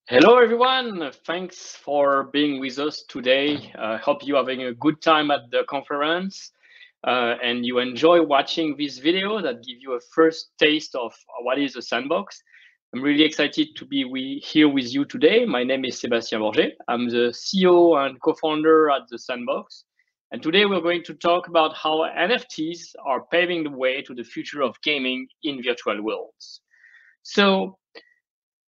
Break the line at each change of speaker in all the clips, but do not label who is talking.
Hello, everyone. Thanks for being with us today. Hope you're having a good time at the conference and you enjoy watching this video that give you a first taste of what is a sandbox. I'm really excited to be here with you today. My name is Sébastien Borger. I'm the CEO and co-founder at the Sandbox. And today we're going to talk about how NFTs are paving the way to the future of gaming in virtual worlds. So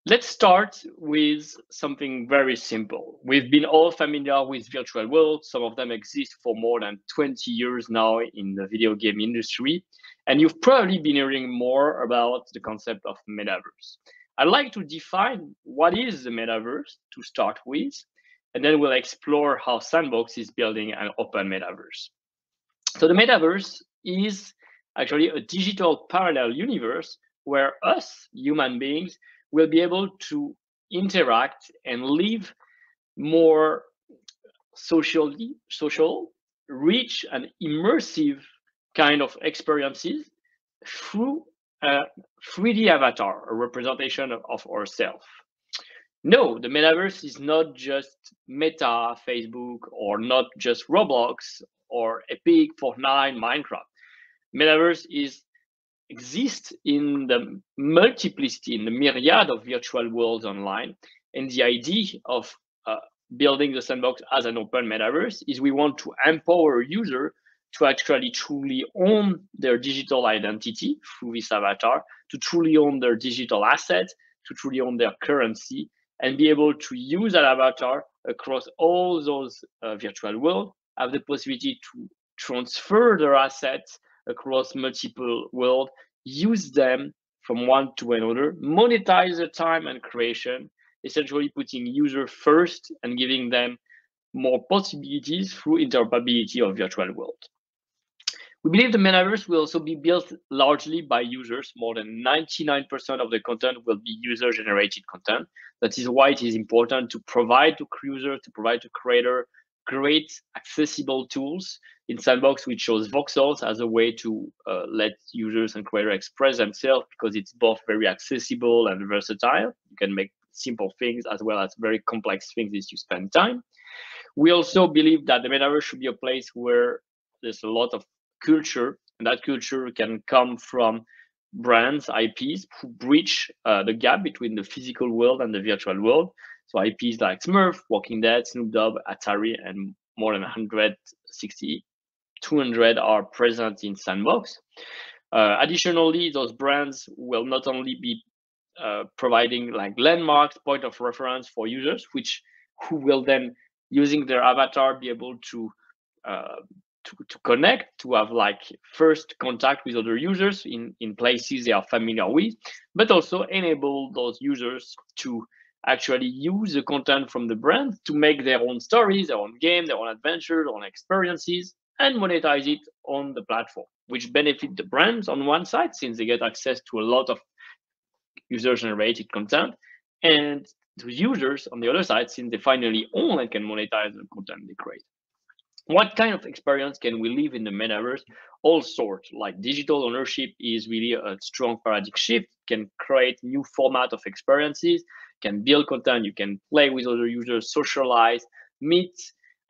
let's start with something very simple. We've been all familiar with virtual worlds. Some of them exist for more than 20 years now in the video game industry. And you've probably been hearing more about the concept of metaverse. I'd like to define what is the metaverse to start with, and then we'll explore how Sandbox is building an open metaverse. So the metaverse is actually a digital parallel universe where us, human beings, will be able to interact and live more social, rich and immersive kind of experiences through a 3D avatar, a representation of ourselves. No, the metaverse is not just Meta, Facebook, or not just Roblox or Epic, Fortnite, Minecraft. Metaverse exists in the multiplicity, in the myriad of virtual worlds online. And the idea of building the sandbox as an open metaverse is we want to empower users to actually truly own their digital identity through this avatar, to truly own their digital assets, to truly own their currency, and be able to use that avatar across all those virtual worlds, have the possibility to transfer their assets across multiple worlds, use them from one to another, monetize the time and creation, essentially putting user first and giving them more possibilities through interoperability of virtual world. We believe the metaverse will also be built largely by users. More than 99% of the content will be user-generated content. That is why it is important to provide to users, to provide to creator great accessible tools. In Sandbox, we chose voxels as a way to let users and creators express themselves because it's both very accessible and versatile. You can make simple things as well as very complex things if you spend time. We also believe that the metaverse should be a place where there's a lot of culture, and that culture can come from brands, IPs, who bridge the gap between the physical world and the virtual world. So IPs like Smurf, Walking Dead, Snoop Dogg, Atari, and more than 160, 200 are present in Sandbox. Additionally, those brands will not only be providing like landmarks, point of reference for users, who will then, using their avatar, be able to connect, to have like first contact with other users in places they are familiar with, but also enable those users to actually use the content from the brand to make their own stories, their own game, their own adventures, their own experiences, and monetize it on the platform, which benefit the brands on one side, since they get access to a lot of user-generated content, and to users on the other side, since they finally own and can monetize the content they create. What kind of experience can we live in the metaverse? All sorts. Like digital ownership is really a strong paradigm shift, can create new format of experiences, can build content, you can play with other users, socialize, meet,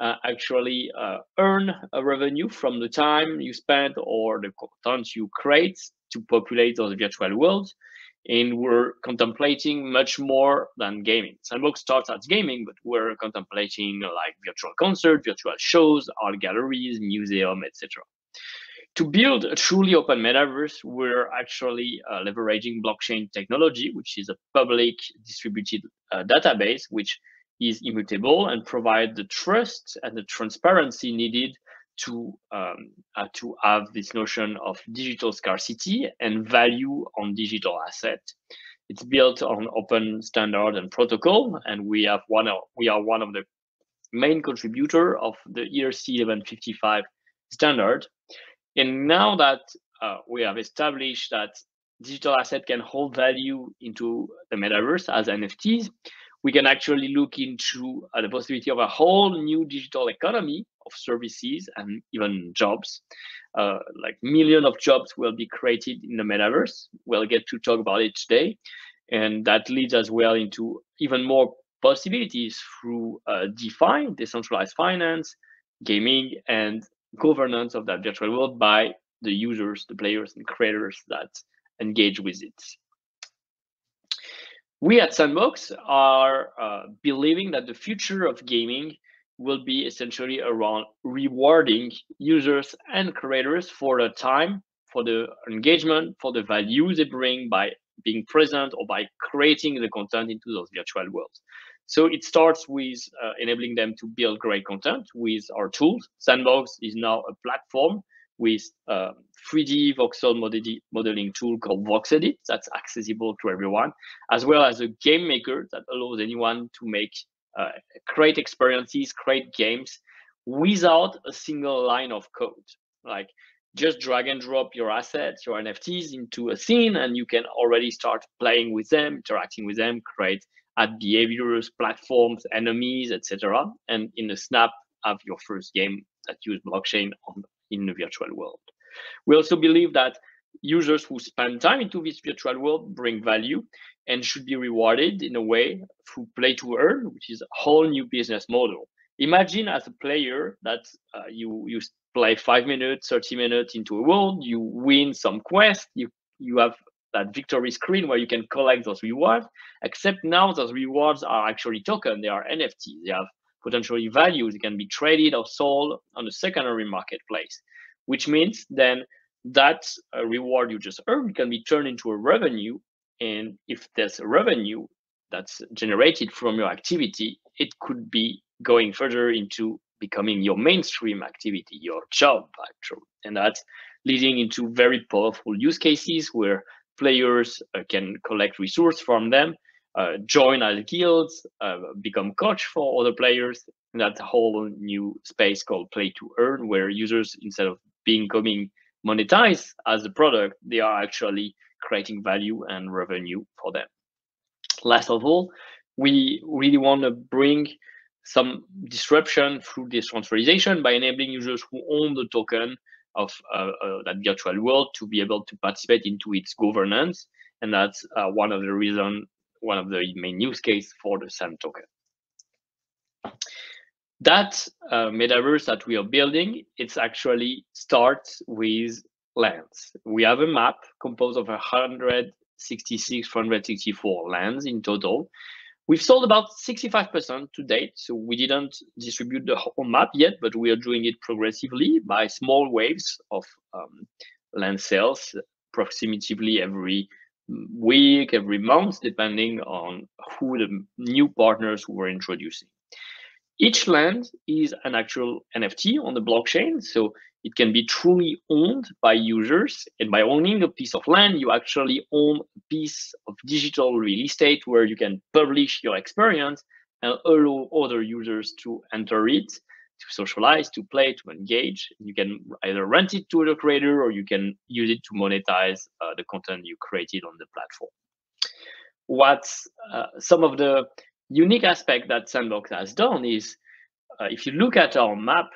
actually earn a revenue from the time you spend or the content you create to populate those virtual worlds. And we're contemplating much more than gaming. Sandbox starts as gaming, but we're contemplating like virtual concerts, virtual shows, art galleries, museum, etc. To build a truly open metaverse, we're actually leveraging blockchain technology, which is a public distributed database, which is immutable and provide the trust and the transparency needed to have this notion of digital scarcity and value on digital asset. It's built on open standard and protocol, and we are one of the main contributor of the ERC 1155 standard. And now that we have established that digital asset can hold value into the metaverse as NFTs, we can actually look into the possibility of a whole new digital economy of services and even jobs. Like millions of jobs will be created in the metaverse. We'll get to talk about it today. And that leads as well into even more possibilities through DeFi, decentralized finance, gaming, and governance of that virtual world by the users, the players, and creators that engage with it. We at Sandbox are believing that the future of gaming will be essentially around rewarding users and creators for the time, for the engagement, for the value they bring by being present or by creating the content into those virtual worlds. So it starts with enabling them to build great content with our tools. Sandbox is now a platform with 3D voxel modeling tool called VoxEdit that's accessible to everyone, as well as a game maker that allows anyone to make create experiences, create games without a single line of code. Like just drag and drop your assets, your NFTs into a scene, and you can already start playing with them, interacting with them, create ad behaviors, platforms, enemies, etc. And in a snap, have your first game that use blockchain in the virtual world. We also believe that users who spend time into this virtual world bring value and should be rewarded in a way through play to earn, which is a whole new business model. Imagine as a player that you play 5 minutes, 30 minutes into a world, you win some quest, you have that victory screen where you can collect those rewards, except now those rewards are actually token, they are NFTs, they have potentially values, they can be traded or sold on the secondary marketplace, which means then that reward you just earned can be turned into a revenue. And if there's a revenue that's generated from your activity, it could be going further into becoming your mainstream activity, your job, actually. And that's leading into very powerful use cases where players can collect resources from them, join as guilds, become coach for other players. And that's a whole new space called play to earn, where users, instead of becoming monetized as a product, they are actually creating value and revenue for them. Last of all, we really want to bring some disruption through decentralization by enabling users who own the token of that virtual world to be able to participate into its governance. And that's one of the main use case for the SAM token. That metaverse that we are building, it's actually starts with lands. We have a map composed of 166, 164 lands in total. We've sold about 65% to date, so we didn't distribute the whole map yet, but we are doing it progressively by small waves of land sales, approximately every week, every month, depending on who the new partners we're introducing. Each land is an actual NFT on the blockchain, so it can be truly owned by users. And by owning a piece of land, you actually own a piece of digital real estate where you can publish your experience and allow other users to enter it, to socialize, to play, to engage. You can either rent it to the creator or you can use it to monetize the content you created on the platform. What's some of the unique aspect that Sandbox has done is, if you look at our map,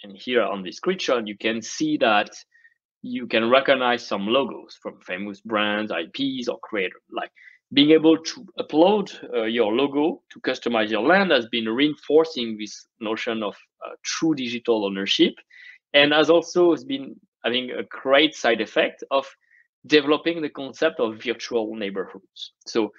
and here on the screenshot, you can see that you can recognize some logos from famous brands, IPs, or creators. Like being able to upload your logo to customize your land has been reinforcing this notion of true digital ownership, and has also been having a great side effect of developing the concept of virtual neighborhoods. So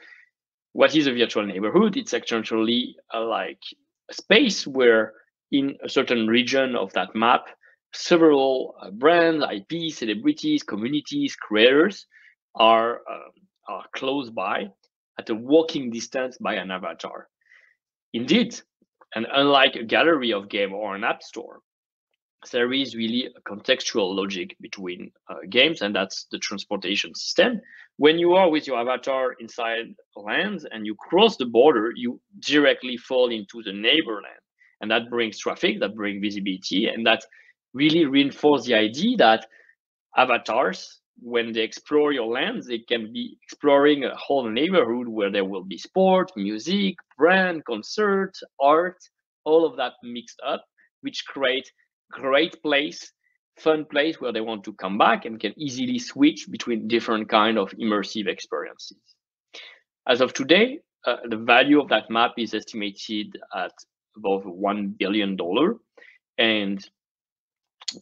what is a virtual neighborhood? It's actually like a space where in a certain region of that map, several brands, IPs, celebrities, communities, creators are close by at a walking distance by an avatar. Indeed, and unlike a gallery of game or an app store, there is really a contextual logic between games, and that's the transportation system. When you are with your avatar inside lands and you cross the border, you directly fall into the neighbor land. And that brings traffic, that brings visibility, and that really reinforces the idea that avatars, when they explore your lands, they can be exploring a whole neighborhood where there will be sport, music, brand, concert, art, all of that mixed up, which create great place, fun place where they want to come back and can easily switch between different kind of immersive experiences. As of today, the value of that map is estimated at above $1 billion. And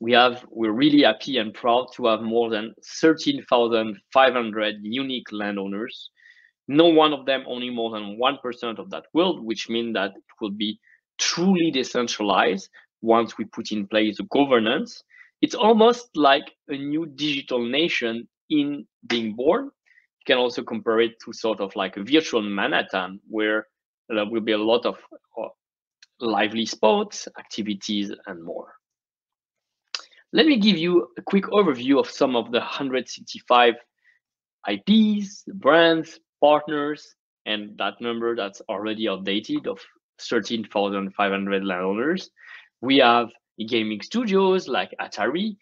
we're really happy and proud to have more than 13,500 unique landowners. No one of them owning more than 1% of that world, which means that it will be truly decentralized once we put in place the governance. It's almost like a new digital nation in being born. You can also compare it to sort of like a virtual Manhattan, where there will be a lot of lively sports, activities, and more. Let me give you a quick overview of some of the 165 IPs, brands, partners, and that number that's already outdated of 13,500 landowners. We have gaming studios like Atari,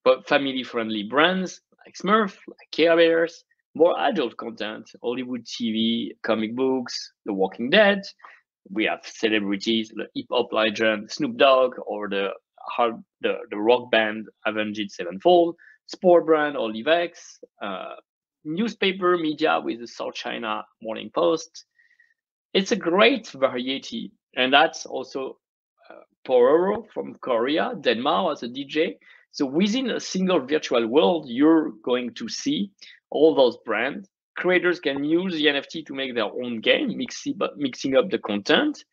but family-friendly brands like Smurf, like Care Bears, more adult content, Hollywood TV, comic books, The Walking Dead. We have celebrities, the hip-hop legend Snoop Dogg, or the rock band Avenged Sevenfold, sport brand Olivex, newspaper media with the South China Morning Post. It's a great variety, and that's also Pororo from Korea, Denmark as a DJ. So within a single virtual world, you're going to see all those brands. Creators can use the NFT to make their own game, mixing up the content.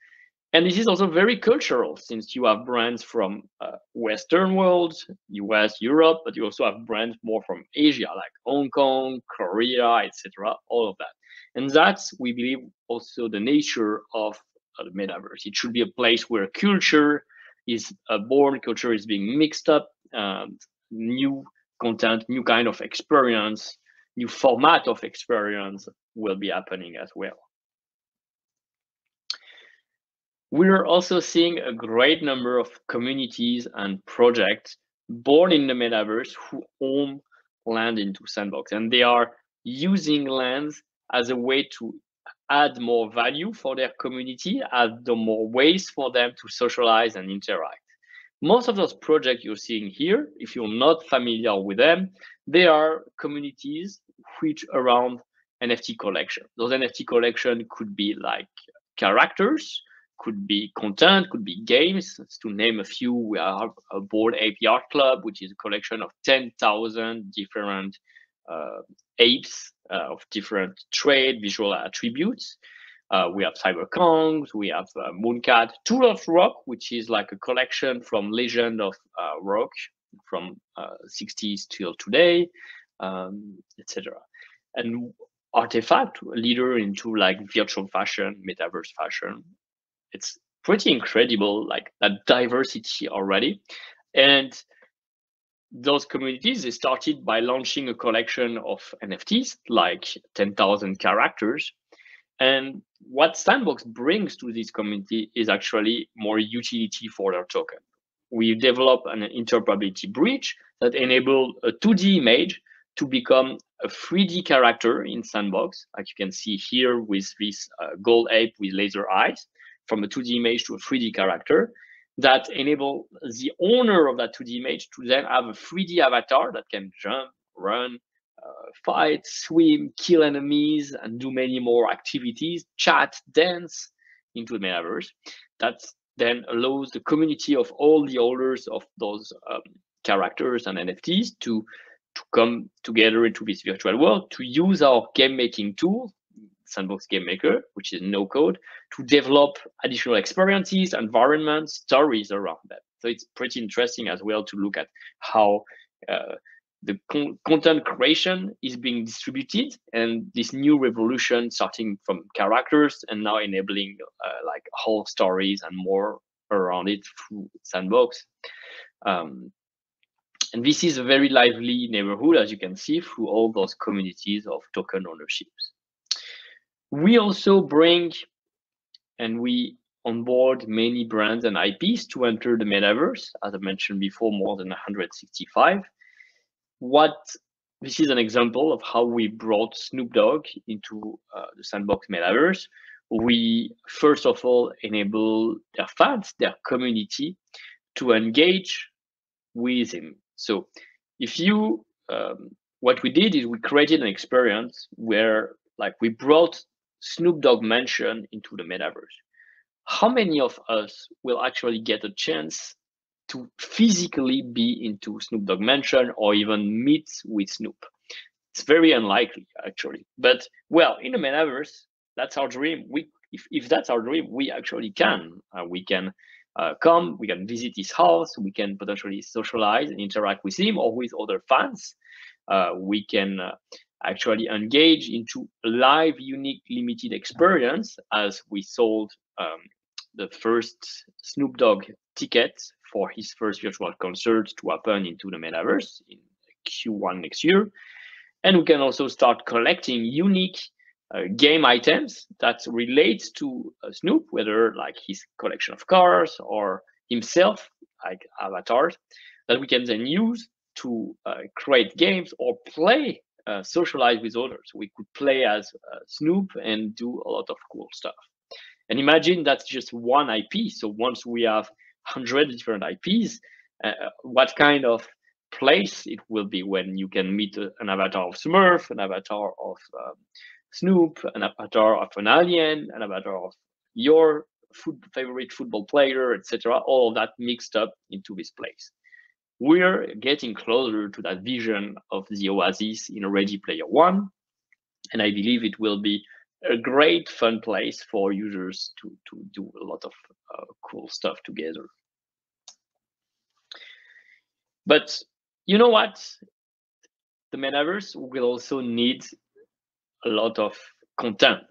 And this is also very cultural, since you have brands from Western world, US, Europe, but you also have brands more from Asia, like Hong Kong, Korea, etc., all of that. And that's, we believe, also the nature of the metaverse. It should be a place where culture is born, culture is being mixed up, and new content, new kind of experience, new format of experience will be happening as well. We're also seeing a great number of communities and projects born in the metaverse who own land into Sandbox, and they are using lands as a way to add more value for their community, add the more ways for them to socialize and interact. Most of those projects you're seeing here, if you're not familiar with them, they are communities which around NFT collection. Those NFT collection could be like characters, could be content, could be games. To name a few, we have a Bored Ape Art Club, which is a collection of 10,000 different apes of different trade, visual attributes. We have Cyberkongs, we have Mooncat, Tool of Rock, which is like a collection from Legend of Rock from 60s till today, etc. And Artifact, a leader into like virtual fashion, metaverse fashion. It's pretty incredible, like that diversity already. And those communities, they started by launching a collection of NFTs, like 10,000 characters. And what Sandbox brings to this community is actually more utility for their token. We've developed an interoperability bridge that enables a 2D image to become a 3D character in Sandbox, like you can see here with this gold ape with laser eyes, from a 2D image to a 3D character, that enable the owner of that 2D image to then have a 3D avatar that can jump, run, fight, swim, kill enemies, and do many more activities, chat, dance into the metaverse. That then allows the community of all the owners of those characters and NFTs to come together into this virtual world, to use our game making tool, Sandbox Game Maker, which is no code, to develop additional experiences, environments, stories around that. So it's pretty interesting as well to look at how the content creation is being distributed, and this new revolution starting from characters and now enabling like whole stories and more around it through Sandbox. And this is a very lively neighborhood, as you can see, through all those communities of token ownerships. We also bring and we onboard many brands and IPs to enter the metaverse, as I mentioned before, more than 165. This is an example of how we brought Snoop Dogg into the Sandbox metaverse. We first of all enable their fans, their community, to engage with him. So if you, what we did is we created an experience where like we brought Snoop Dogg mansion into the metaverse. How many of us will actually get a chance to physically be into Snoop Dogg mansion or even meet with Snoop? It's very unlikely, actually. But well, in the metaverse, that's our dream. If that's our dream, we actually can. We can come, we can visit his house, we can potentially socialize and interact with him or with other fans. We can actually engage into a live, unique, limited experience as we sold the first Snoop Dogg ticket for his first virtual concert to happen into the metaverse in Q1 next year. And we can also start collecting unique game items that relate to Snoop, whether like his collection of cars or himself, like avatars, that we can then use to create games or play, socialize with others. We could play as Snoop and do a lot of cool stuff. And imagine that's just one IP. So once we have 100 different IPs, what kind of place it will be when you can meet an avatar of Smurf, an avatar of Snoop, an avatar of an alien, an avatar of your favorite football player, etc. All of that mixed up into this place. We're getting closer to that vision of the Oasis in Ready Player One, and I believe it will be a great fun place for users to do a lot of cool stuff together. But you know what? The metaverse will also need a lot of content.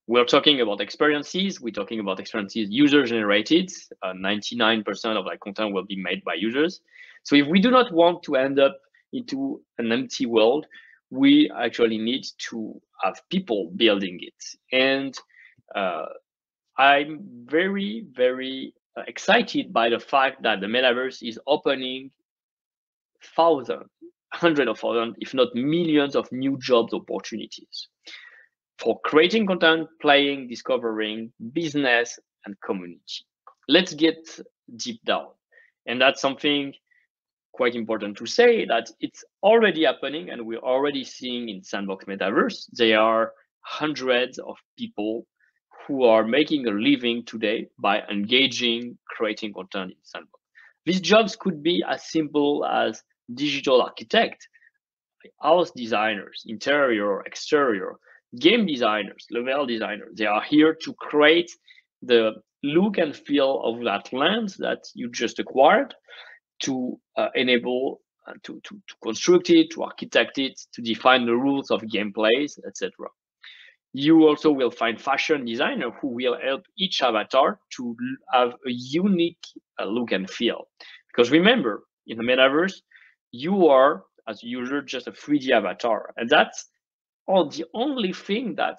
We're talking about experiences. We're talking about experiences user generated. 99% of that content will be made by users. So if we do not want to end up into an empty world, we actually need to have people building it. And I'm very, very excited by the fact that the metaverse is opening thousands, hundreds of thousands, if not millions of new jobs opportunities for creating content, playing, discovering, business, and community. Let's get deep down. And that's something quite important to say, that it's already happening and we're already seeing in Sandbox Metaverse. There are hundreds of people who are making a living today by engaging, creating content in Sandbox. These jobs could be as simple as digital architect, house designers, interior, exterior, game designers, level designers. They are here to create the look and feel of that land that you just acquired, to enable to construct it, to architect it, to define the rules of gameplays, etc. You also will find fashion designer who will help each avatar to have a unique look and feel. Because remember, in the metaverse, you are, as a user, just a 3D avatar. And that's the only thing that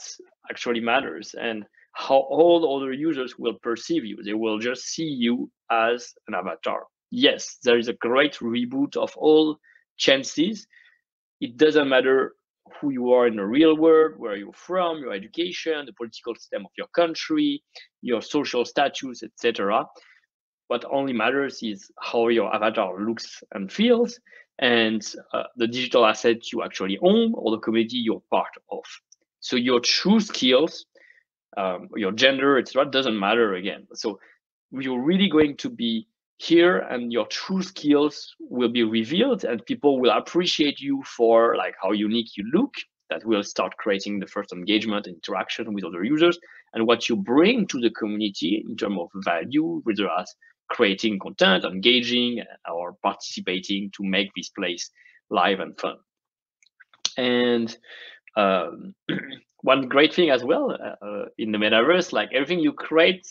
actually matters, and how all other users will perceive you. They will just see you as an avatar. Yes, there is a great reboot of all chances. It doesn't matter who you are in the real world, where you're from, your education, the political system of your country, your social status, etc. What only matters is how your avatar looks and feels, and the digital asset you actually own or the community you're part of. So your true skills, your gender, etc., doesn't matter again. So you're really going to be here, and your true skills will be revealed, and people will appreciate you for like how unique you look. That will start creating the first engagement, interaction with other users, and what you bring to the community in terms of value, whether as creating content, engaging, or participating to make this place live and fun. And one great thing as well in the metaverse, like everything you create,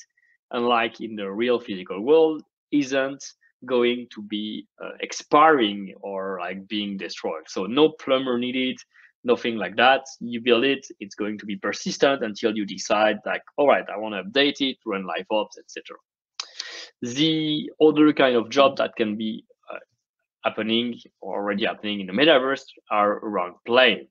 unlike in the real physical world, isn't going to be expiring or like being destroyed. So no plumber needed, nothing like that. You build it, it's going to be persistent until you decide like, all right, I want to update it, run live ops, etc. The other kind of job that can be happening or already happening in the metaverse are around playing.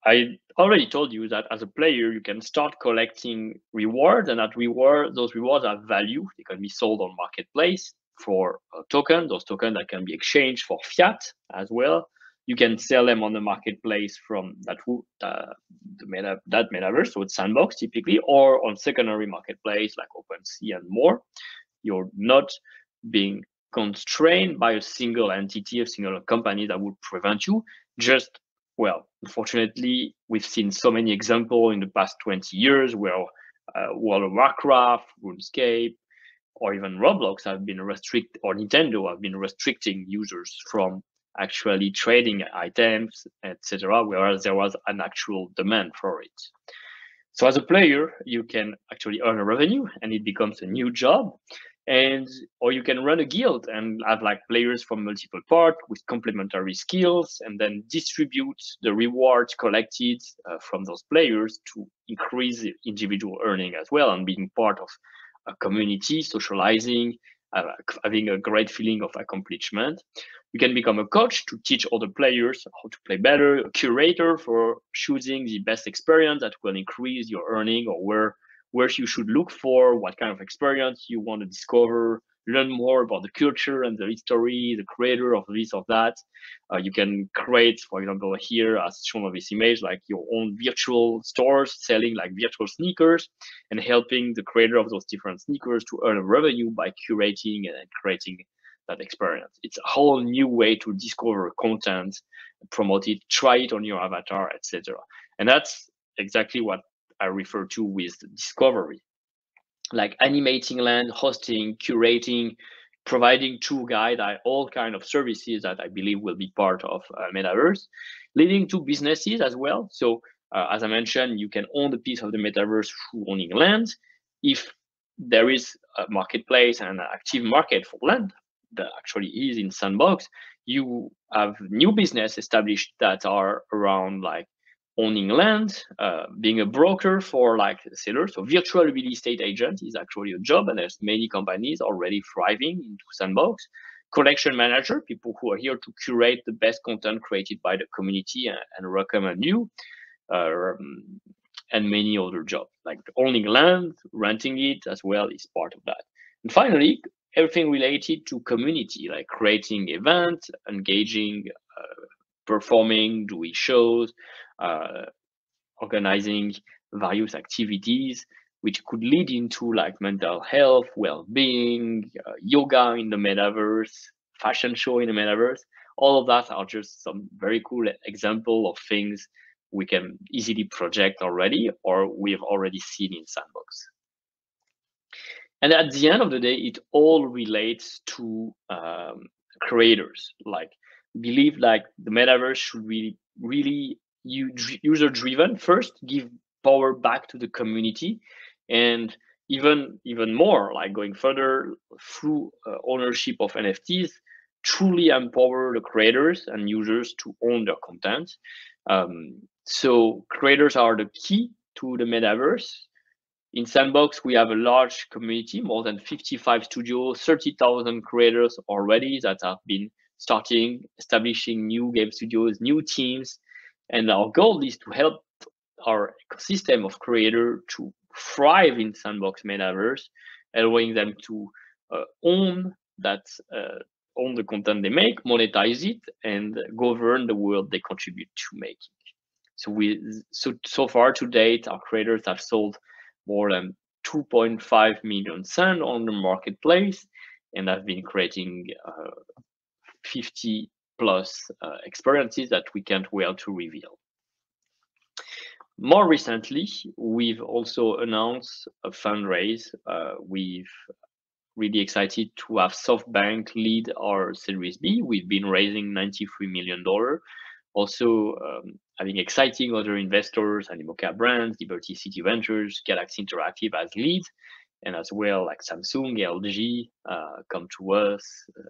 I already told you that as a player, you can start collecting rewards, and those rewards have value. They can be sold on marketplace for a token. Those tokens that can be exchanged for fiat as well. you can sell them on the marketplace from that metaverse, so it's Sandbox typically, or on secondary marketplace like OpenSea and more. You're not being constrained by a single entity, a single company that would prevent you. Just, well, unfortunately, we've seen so many examples in the past 20 years where World of Warcraft, RuneScape, or even Roblox have been or Nintendo have been restricting users from actually trading items, etc., whereas there was an actual demand for it. So as a player, you can actually earn a revenue and it becomes a new job. Or you can run a guild and have like players from multiple parts with complementary skills, and then distribute the rewards collected from those players to increase individual earning as well, and being part of a community, socializing, having a great feeling of accomplishment. You can become a coach to teach other players how to play better, a curator for choosing the best experience that will increase your earning, or where you should look for, what kind of experience you want to discover, learn more about the culture and the history, the creator of this or that. You can create, for example, here as shown on this image, like your own virtual stores selling like virtual sneakers and helping the creator of those different sneakers to earn a revenue by curating and creating that experience. It's a whole new way to discover content, promote it, try it on your avatar, etc. And that's exactly what I refer to with discovery, like animating land, hosting, curating, providing tour guide, all kind of services that I believe will be part of Metaverse, leading to businesses as well. So as I mentioned, you can own a piece of the Metaverse through owning land. If there is a marketplace and an active market for land that actually is in Sandbox, you have new business established that are around like owning land, being a broker for like sellers. So virtual real estate agent is actually a job, and there's many companies already thriving into Sandbox. Collection manager, people who are here to curate the best content created by the community and recommend you, and many other jobs. Like owning land, renting it as well is part of that. And finally, everything related to community, like creating events, engaging, performing, doing shows, organizing various activities, which could lead into like mental health, well-being, yoga in the metaverse, fashion show in the metaverse. All of that are just some very cool example of things we can easily project already, or we've already seen in Sandbox. And at the end of the day, it all relates to creators. Like, believe like the metaverse should be really user driven first, give power back to the community, and even more, like going further through ownership of NFTs, truly empower the creators and users to own their content. So creators are the key to the metaverse. In Sandbox, we have a large community, more than 55 studios, 30,000 creators already that have been establishing new game studios, new teams. And our goal is to help our ecosystem of creators to thrive in Sandbox Metaverse, allowing them to own own the content they make, monetize it, and govern the world they contribute to making. So far to date, our creators have sold more than 2.5 million Sand on the marketplace, and have been creating 50 plus experiences that we can't wait to reveal. More recently, we've also announced a fundraise. We've really excited to have SoftBank lead our Series B. We've been raising $93 million. Also having exciting other investors, Animoca Brands, Liberty City Ventures, Galaxy Interactive as lead, and as well like Samsung, LG come to us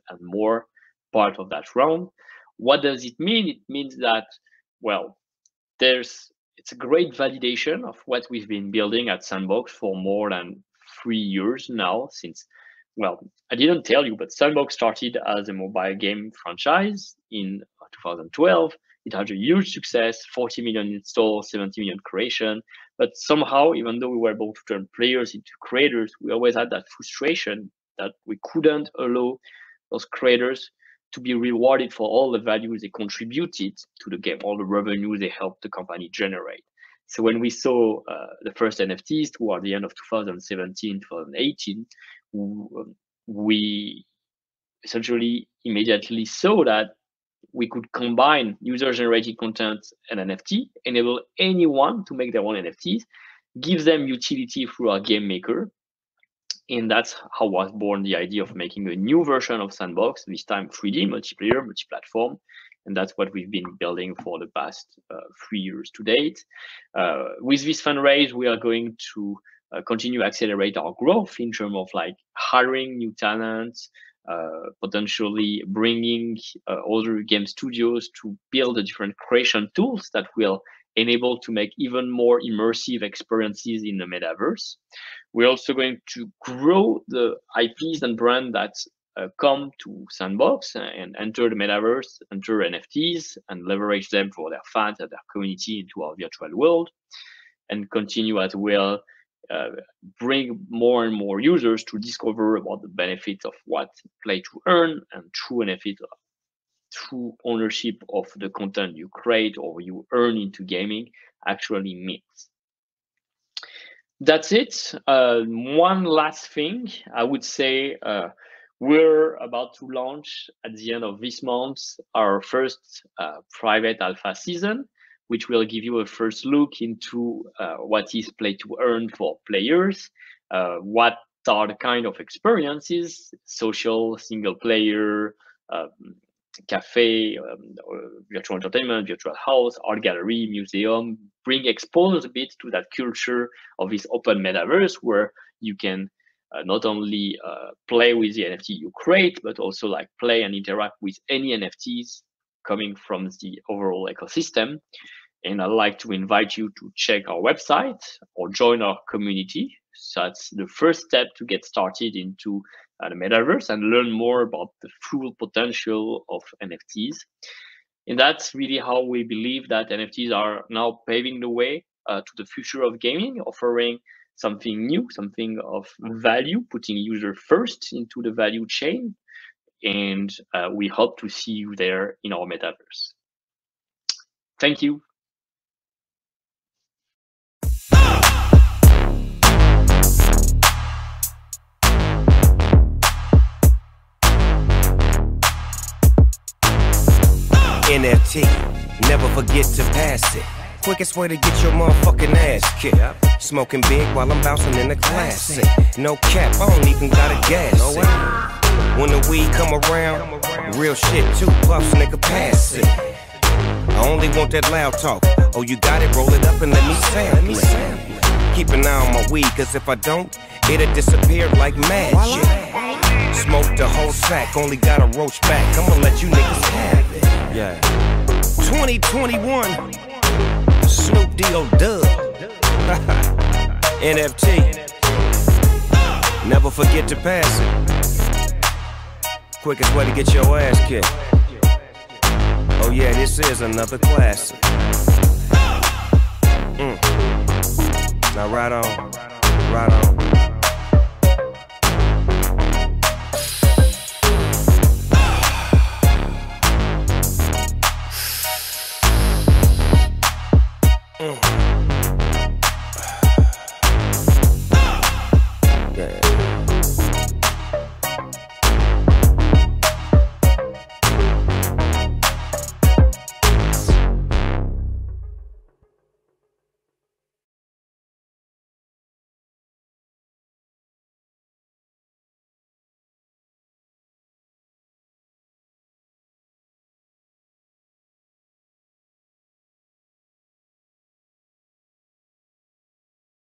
and more part of that round. What does it mean? It means that, well, it's a great validation of what we've been building at Sandbox for more than 3 years now. Since, well, I didn't tell you, but Sandbox started as a mobile game franchise in 2012. It had a huge success, 40 million installs, 70 million creation. But somehow, even though we were able to turn players into creators, we always had that frustration that we couldn't allow those creators to be rewarded for all the value they contributed to the game, all the revenue they helped the company generate. So when we saw the first NFTs toward the end of 2017, 2018, we essentially immediately saw that we could combine user-generated content and NFT, enable anyone to make their own NFTs, give them utility through our game maker. And that's how was born the idea of making a new version of Sandbox, this time 3D, multiplayer, multi-platform. And that's what we've been building for the past 3 years to date. With this fundraise, we are going to continue to accelerate our growth in terms of like hiring new talents, potentially bringing other game studios to build the different creation tools that will enable to make even more immersive experiences in the metaverse. We're also going to grow the IPs and brands that come to Sandbox and enter the metaverse, enter NFTs, and leverage them for their fans and their community into our virtual world, and continue as well bring more and more users to discover about the benefits of what play to earn and true benefit of true ownership of the content you create or you earn into gaming actually means. That's it. One last thing, I would say we're about to launch at the end of this month our first private alpha season, which will give you a first look into what is play to earn for players, what are the kind of experiences, social, single player, cafe, virtual entertainment, virtual house, art gallery, museum, expose a bit to that culture of this open metaverse where you can not only play with the NFT you create, but also like play and interact with any NFTs coming from the overall ecosystem. And I'd like to invite you to check our website or join our community. So that's the first step to get started into the metaverse and learn more about the full potential of NFTs. And that's really how we believe that NFTs are now paving the way to the future of gaming, offering something new, something of value, putting user first into the value chain. And we hope to see you there in our metaverse. Thank you.
NFT, never forget to pass it. Quickest way to get your motherfucking ass kicked. Smoking big while I'm bouncing in the classic. No cap, I don't even gotta gas it. When the weed come around, real shit, 2 puffs, nigga, pass it. I only want that loud talk. Oh, you got it, roll it up and let me sample it. Keep an eye on my weed, cause if I don't, it'll disappear like magic. Smoke the whole sack, only got a roach back. I'ma let you niggas have it. Yeah. 2021, Snoop D.O. Dub. NFT. Never forget to pass it. Quickest way to get your ass kicked. Oh yeah, this is another classic. Now right on.